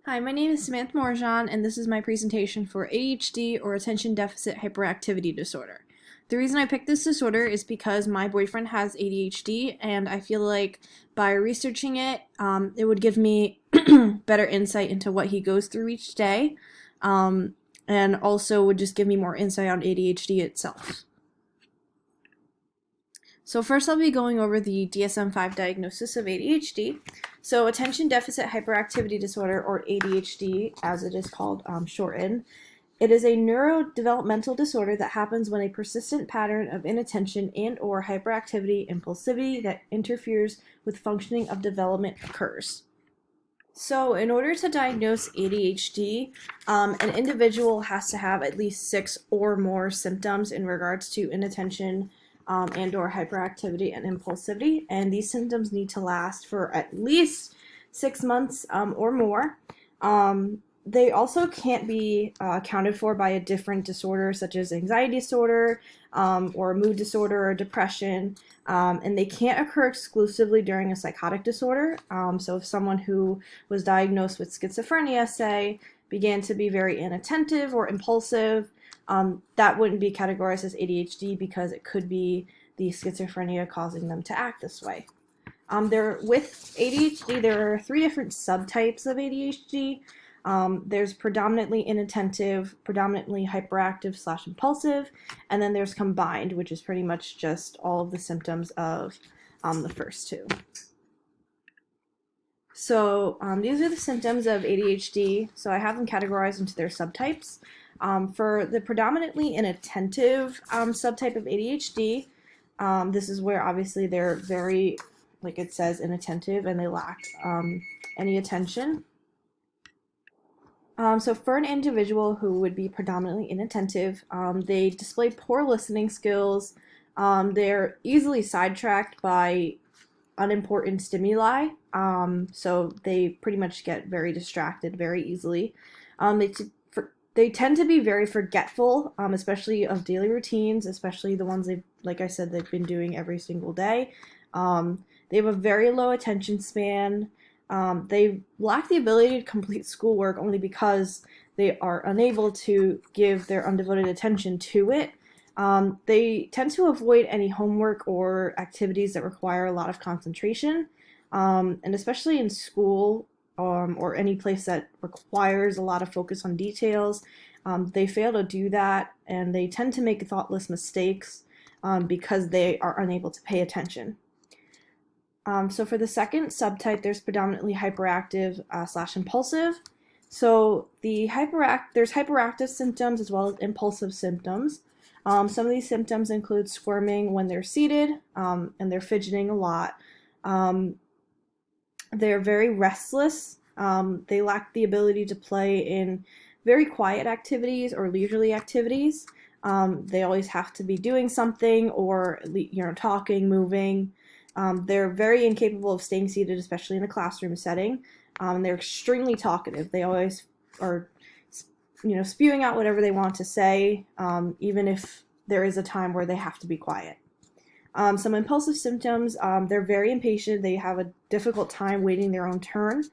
Hi, my name is Samantha Morjan, and this is my presentation for ADHD or Attention Deficit Hyperactivity Disorder. The reason I picked this disorder is because my boyfriend has ADHD, and I feel like by researching it, it would give me better insight into what he goes through each day, and also would just give me more insight on ADHD itself. So first I'll be going over the DSM-5 diagnosis of ADHD. So attention deficit hyperactivity disorder, or ADHD as it is called shortened. It is a neurodevelopmental disorder that happens when a persistent pattern of inattention and or hyperactivity impulsivity that interferes with functioning of development occurs. So in order to diagnose ADHD, an individual has to have at least 6 or more symptoms in regards to inattention and or hyperactivity and impulsivity, and these symptoms need to last for at least 6 months or more. They also can't be accounted for by a different disorder such as anxiety disorder or mood disorder or depression, and they can't occur exclusively during a psychotic disorder. So if someone who was diagnosed with schizophrenia, say, began to be very inattentive or impulsive, that wouldn't be categorized as ADHD because it could be the schizophrenia causing them to act this way. With ADHD, there are 3 different subtypes of ADHD. There's predominantly inattentive, predominantly hyperactive / impulsive, and then there's combined, which is pretty much just all of the symptoms of the first 2. So these are the symptoms of ADHD. So I have them categorized into their subtypes. For the predominantly inattentive subtype of ADHD, this is where obviously they're very, like it says, inattentive and they lack any attention. So for an individual who would be predominantly inattentive, they display poor listening skills. They're easily sidetracked by unimportant stimuli, so they pretty much get very distracted very easily. They tend to be very forgetful, especially of daily routines, especially the ones like I said, they've been doing every single day. They have a very low attention span. They lack the ability to complete schoolwork only because they are unable to give their undevoted attention to it. They tend to avoid any homework or activities that require a lot of concentration, and especially in school or any place that requires a lot of focus on details. They fail to do that, and they tend to make thoughtless mistakes because they are unable to pay attention. So for the second subtype, there's predominantly hyperactive / impulsive. So there's hyperactive symptoms as well as impulsive symptoms. Some of these symptoms include squirming when they're seated, and they're fidgeting a lot. They're very restless. They lack the ability to play in very quiet activities or leisurely activities. They always have to be doing something or talking, moving. They're very incapable of staying seated, especially in a classroom setting. They're extremely talkative. They always are, spewing out whatever they want to say, even if there is a time where they have to be quiet. Some impulsive symptoms, they're very impatient. They have a difficult time waiting their own turn.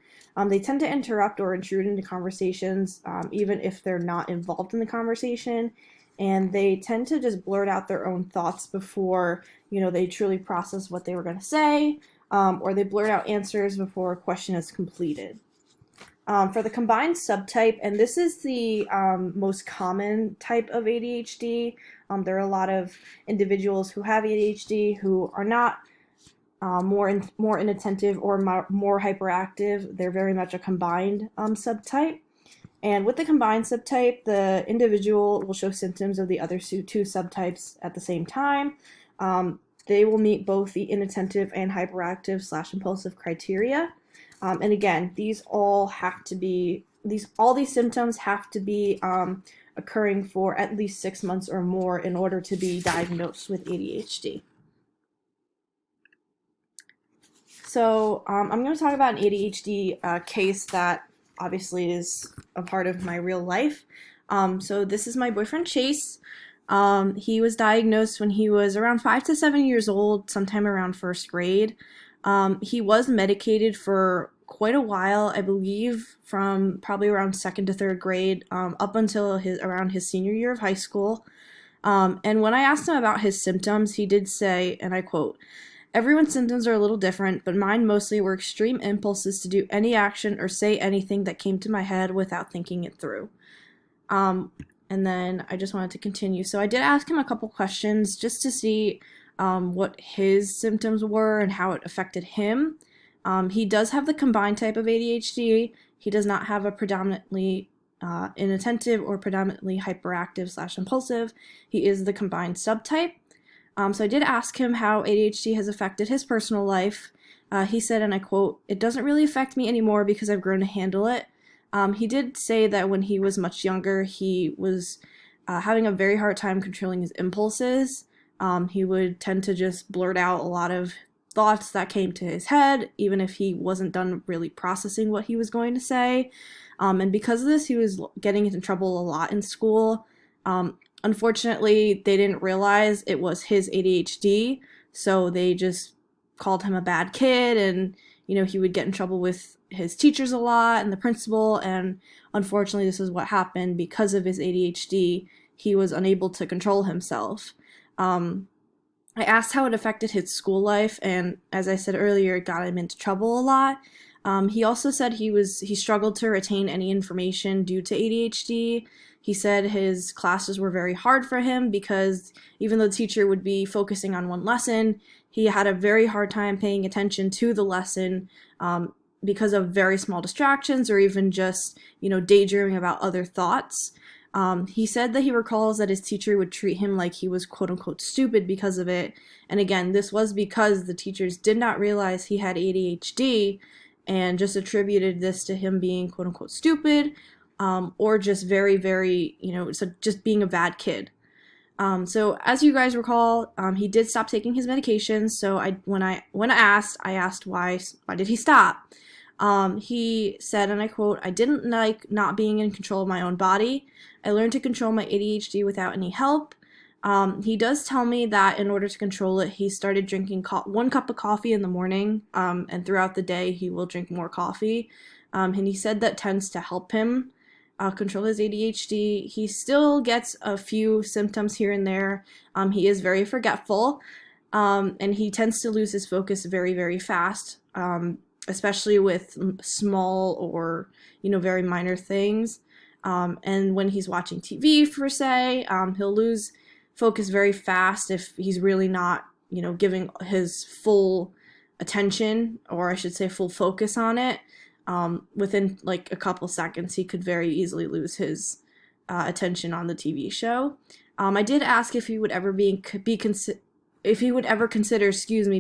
They tend to interrupt or intrude into conversations, even if they're not involved in the conversation. And they tend to just blurt out their own thoughts before, they truly process what they were going to say, or they blurt out answers before a question is completed. For the combined subtype, and this is the most common type of ADHD, there are a lot of individuals who have ADHD who are not more inattentive or more hyperactive. They're very much a combined subtype. And with the combined subtype, the individual will show symptoms of the other 2 subtypes at the same time. They will meet both the inattentive and hyperactive / impulsive criteria. And again, all these symptoms have to be occurring for at least 6 months or more in order to be diagnosed with ADHD. So I'm going to talk about an ADHD case that obviously is a part of my real life. So this is my boyfriend Chase. He was diagnosed when he was around 5 to 7 years old, sometime around first grade. He was medicated for quite a while, I believe from probably around second to third grade, up until around his senior year of high school. And when I asked him about his symptoms, he did say, and I quote, "Everyone's symptoms are a little different, but mine mostly were extreme impulses to do any action or say anything that came to my head without thinking it through." And then I just wanted to continue. So I did ask him a couple questions just to see what his symptoms were and how it affected him. He does have the combined type of ADHD. He does not have a predominantly inattentive or predominantly hyperactive / impulsive. He is the combined subtype. So I did ask him how ADHD has affected his personal life. He said, and I quote, "It doesn't really affect me anymore because I've grown to handle it." He did say that when he was much younger, he was having a very hard time controlling his impulses. He would tend to just blurt out a lot of thoughts that came to his head, even if he wasn't done really processing what he was going to say. And because of this, he was getting into trouble a lot in school. Unfortunately, they didn't realize it was his ADHD, so they just called him a bad kid, and he would get in trouble with his teachers a lot and the principal, and unfortunately this is what happened. Because of his ADHD, he was unable to control himself. I asked how it affected his school life, and as I said earlier, it got him into trouble a lot. He also said he struggled to retain any information due to ADHD. He said his classes were very hard for him because even though the teacher would be focusing on one lesson, he had a very hard time paying attention to the lesson because of very small distractions or even just, daydreaming about other thoughts. He said that he recalls that his teacher would treat him like he was quote-unquote stupid because of it. And again, this was because the teachers did not realize he had ADHD and just attributed this to him being quote-unquote stupid, or just very, very, so just being a bad kid. So as you guys recall, he did stop taking his medications. So when I asked why did he stop? He said, and I quote, "I didn't like not being in control of my own body. I learned to control my ADHD without any help." He does tell me that in order to control it, he started drinking 1 cup of coffee in the morning, and throughout the day he will drink more coffee. And he said that tends to help him control his ADHD. He still gets a few symptoms here and there. He is very forgetful, and he tends to lose his focus very, very fast, especially with small or, very minor things. And when he's watching TV, per se, he'll lose focus very fast if he's really not, giving his full attention, or I should say full focus on it. Within like a couple seconds, he could very easily lose his attention on the TV show. I did ask if he would ever consider,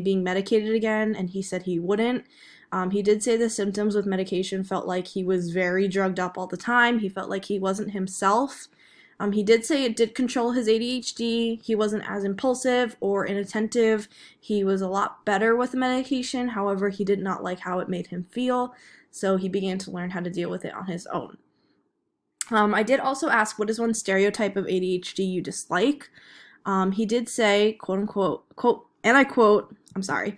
being medicated again, and he said he wouldn't. He did say the symptoms with medication felt like he was very drugged up all the time. He felt like he wasn't himself. He did say it did control his ADHD. He wasn't as impulsive or inattentive. He was a lot better with the medication. However, he did not like how it made him feel, so he began to learn how to deal with it on his own. I did also ask, what is one stereotype of ADHD you dislike? He did say, quote unquote, and I quote, I'm sorry,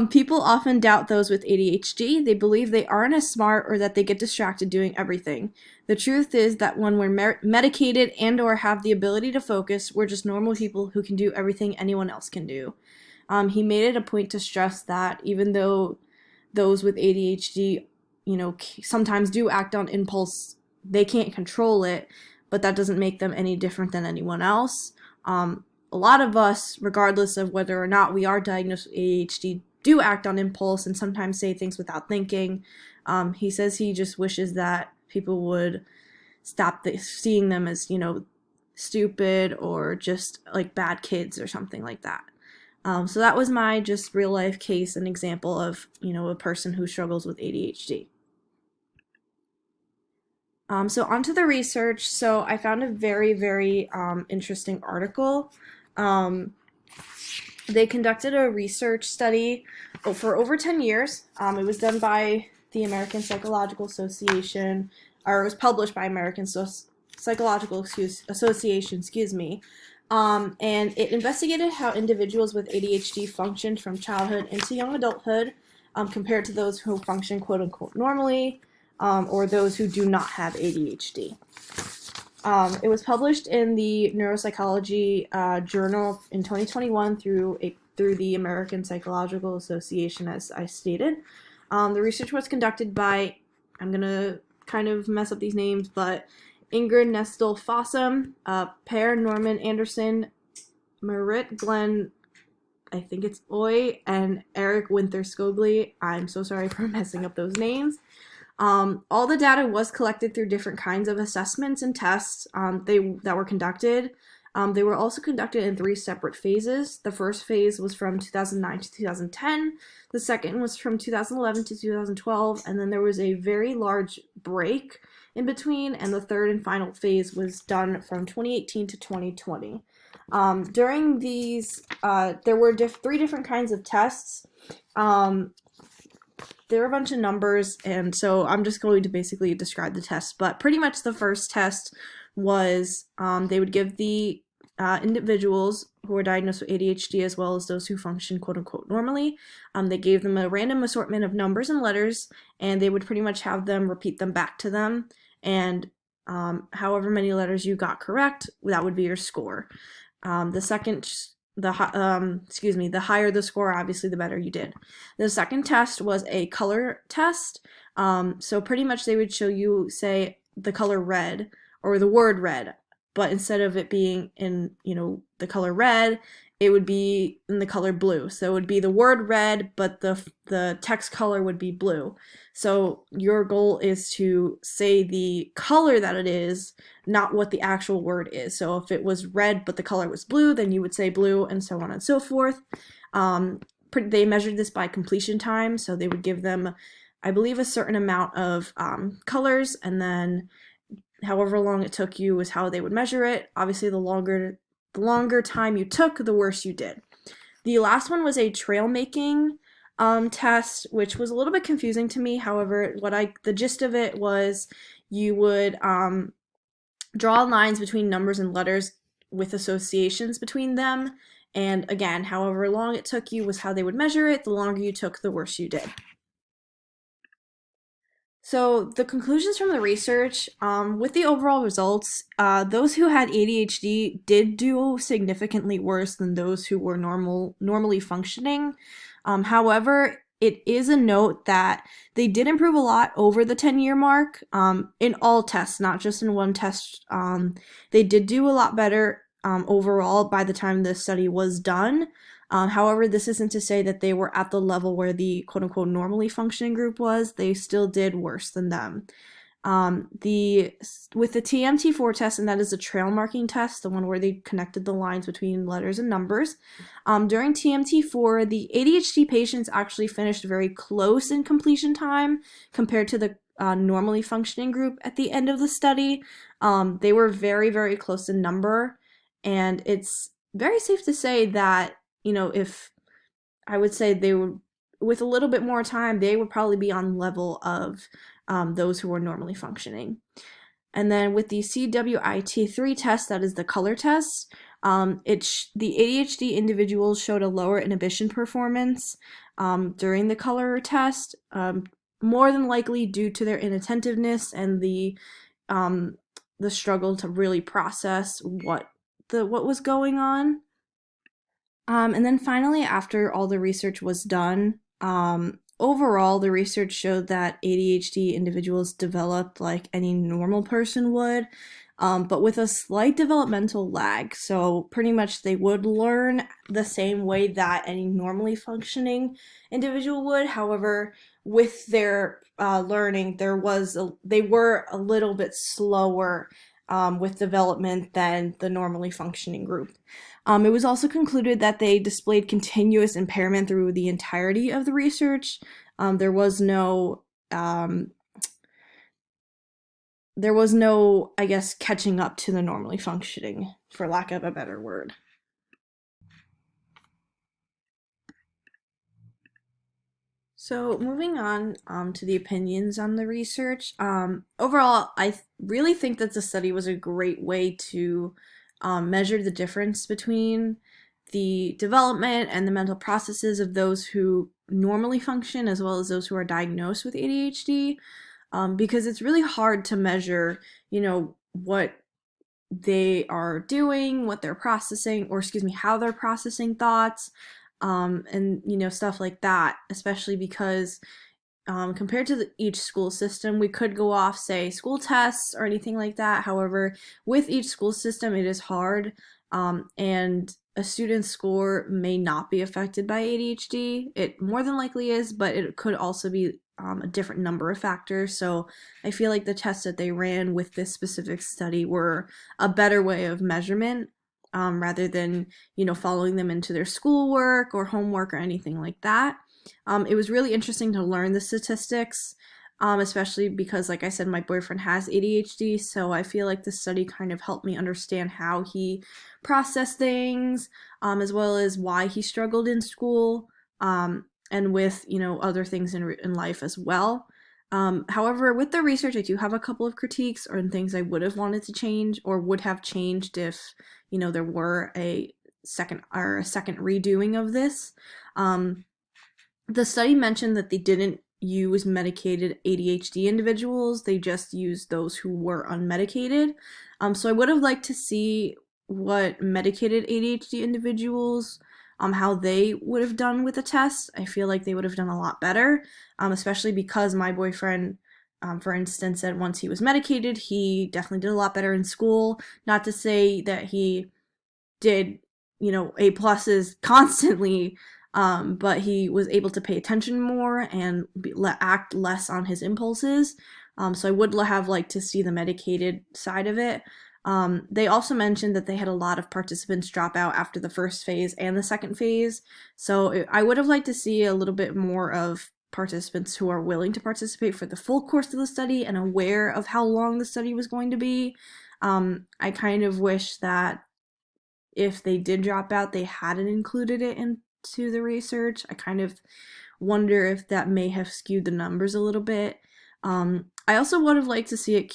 "People often doubt those with ADHD. They believe they aren't as smart or that they get distracted doing everything. The truth is that when we're medicated and or have the ability to focus, we're just normal people who can do everything anyone else can do." He made it a point to stress that even though those with ADHD, sometimes do act on impulse, they can't control it, but that doesn't make them any different than anyone else. A lot of us, regardless of whether or not we are diagnosed with ADHD, do act on impulse and sometimes say things without thinking. He says he just wishes that people would stop seeing them as, stupid or just like bad kids or something like that. So that was my just real life case and example of, a person who struggles with ADHD. So onto the research. So I found a very, very interesting article. They conducted a research study for over 10 years. It was done by the American Psychological Association, or it was published by American Psychological Association, and it investigated how individuals with ADHD functioned from childhood into young adulthood. compared to those who function quote unquote normally, or those who do not have ADHD. It was published in the Neuropsychology Journal in 2021 through the American Psychological Association, as I stated. The research was conducted by, I'm going to kind of mess up these names, but Ingrid Nestel Fossum, Per Norman Anderson, Marit Glenn, I think it's Oy, and Eric Winther Skogli. I'm so sorry for messing up those names. All the data was collected through different kinds of assessments and tests that were conducted. They were also conducted in 3 separate phases. The first phase was from 2009 to 2010. The second was from 2011 to 2012, and then there was a very large break in between, and the third and final phase was done from 2018 to 2020. During these, there were 3 different kinds of tests. There were a bunch of numbers, and so I'm just going to basically describe the test. But pretty much the first test was they would give the individuals who were diagnosed with ADHD, as well as those who function quote-unquote normally. They gave them a random assortment of numbers and letters, and they would pretty much have them repeat them back to them. And however many letters you got correct, that would be your score. The higher the score, obviously, the better you did. The second test was a color test. So pretty much they would show you, say, the color red or the word red, but instead of it being in, the color red, it would be in the color blue. So it would be the word red, but the text color would be blue. So your goal is to say the color that it is, not what the actual word is. So if it was red but the color was blue, then you would say blue, and so on and so forth. They measured this by completion time, so they would give them, I believe, a certain amount of colors, and then however long it took you is how they would measure it. Obviously, the longer time you took, the worse you did. The last one was a trail making test, which was a little bit confusing to me. However, the gist of it was you would draw lines between numbers and letters with associations between them. And again, however long it took you was how they would measure it. The longer you took, the worse you did. So the conclusions from the research, with the overall results, those who had ADHD did do significantly worse than those who were normally functioning. However, it is a note that they did improve a lot over the 10-year mark in all tests, not just in one test. They did do a lot better overall by the time the study was done. However, this isn't to say that they were at the level where the quote-unquote normally functioning group was. They still did worse than them. With the TMT4 test, and that is a trail marking test, the one where they connected the lines between letters and numbers. During TMT4, the ADHD patients actually finished very close in completion time compared to the normally functioning group at the end of the study. They were very, very close in number, and it's very safe to say that, if I would say they would, with a little bit more time, they would probably be on level of those who were normally functioning. And then with the CWIT3 test, that is the color test, the ADHD individuals showed a lower inhibition performance during the color test, more than likely due to their inattentiveness and the struggle to really process what was going on. And then finally, after all the research was done, overall, the research showed that ADHD individuals developed like any normal person would, but with a slight developmental lag. So pretty much they would learn the same way that any normally functioning individual would. However, with their learning, they were a little bit slower with development than the normally functioning group. It was also concluded that they displayed continuous impairment through the entirety of the research. There was no, I guess, catching up to the normally functioning, for lack of a better word. So moving on to the opinions on the research. Overall, I really think that the study was a great way to measure the difference between the development and the mental processes of those who normally function as well as those who are diagnosed with ADHD, because it's really hard to measure, what they are doing, what they're processing, or excuse me, how they're processing thoughts, and stuff like that, especially because compared to each school system, we could go off, say, school tests or anything like that. However, with each school system, it is hard, and a student's score may not be affected by ADHD. It more than likely is, but it could also be a different number of factors. So I feel like the tests that they ran with this specific study were a better way of measurement, rather than, following them into their schoolwork or homework or anything like that. It was really interesting to learn the statistics, especially because, like I said, my boyfriend has ADHD, so I feel like this study kind of helped me understand how he processed things, as well as why he struggled in school, and with, other things in life as well. However, with the research, I do have a couple of critiques or things I would have wanted to change or would have changed if, there were a second redoing of this. The study mentioned that they didn't use medicated ADHD individuals, they just used those who were unmedicated. So I would have liked to see what medicated ADHD individuals, how they would have done with the test. I feel like they would have done a lot better, especially because my boyfriend, for instance, said once he was medicated, he definitely did a lot better in school. Not to say that he did, A pluses constantly, but he was able to pay attention more and act less on his impulses. So I would have liked to see the medicated side of it. They also mentioned that they had a lot of participants drop out after the first phase and the second phase. So I would have liked to see a little bit more of participants who are willing to participate for the full course of the study and aware of how long the study was going to be. I kind of wish that if they did drop out, they hadn't included it into the research. I kind of wonder if that may have skewed the numbers a little bit. I also would have liked to see it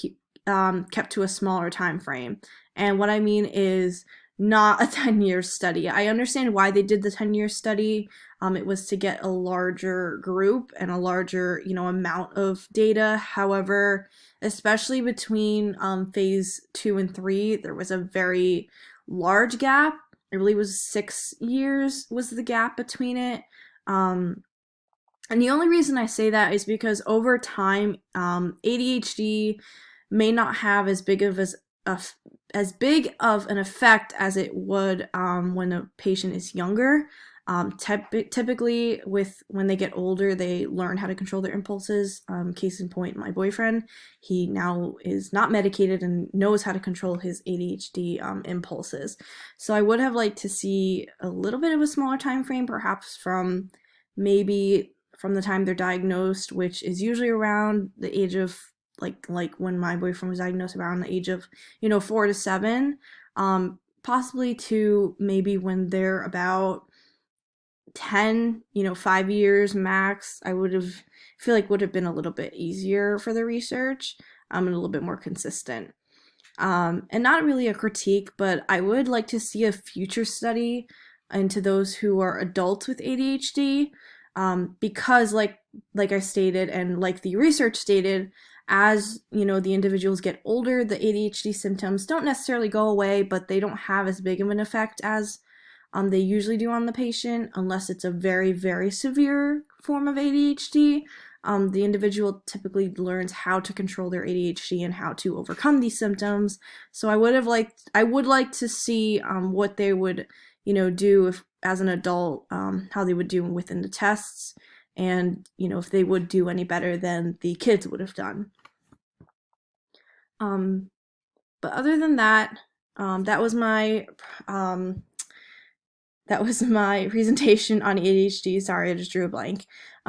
kept to a smaller time frame. And what I mean is not a 10-year study. I understand why they did the 10-year study. It was to get a larger group and a larger, amount of data. However, especially between phase 2 and 3, there was a very large gap. I believe it was 6 years was the gap between it. And the only reason I say that is because over time, ADHD may not have as big of an effect as it would when a patient is younger. Typically, when they get older, they learn how to control their impulses. Case in point, my boyfriend, he now is not medicated and knows how to control his ADHD impulses. So I would have liked to see a little bit of a smaller time frame, perhaps from the time they're diagnosed, which is usually around the age of like when my boyfriend was diagnosed, around the age of 4 to 7, possibly to maybe when they're about 10, 5 years max. Feel like would have been a little bit easier for the research, and a little bit more consistent. And not really a critique, but I would like to see a future study into those who are adults with ADHD, because like I stated, and like the research stated, as the individuals get older, the ADHD symptoms don't necessarily go away, but they don't have as big of an effect as they usually do on the patient, unless it's a very, very severe form of ADHD. The individual typically learns how to control their ADHD and how to overcome these symptoms. So I would like to see what they would, do if, as an adult, how they would do within the tests, and if they would do any better than the kids would have done. But other than that, that was my presentation on ADHD. Sorry, I just drew a blank.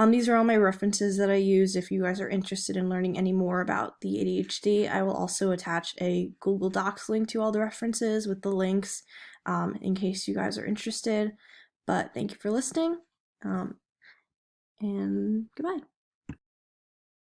These are all my references that I used. If you guys are interested in learning any more about the ADHD, I will also attach a Google Docs link to all the references with the links, in case you guys are interested. But thank you for listening, and goodbye.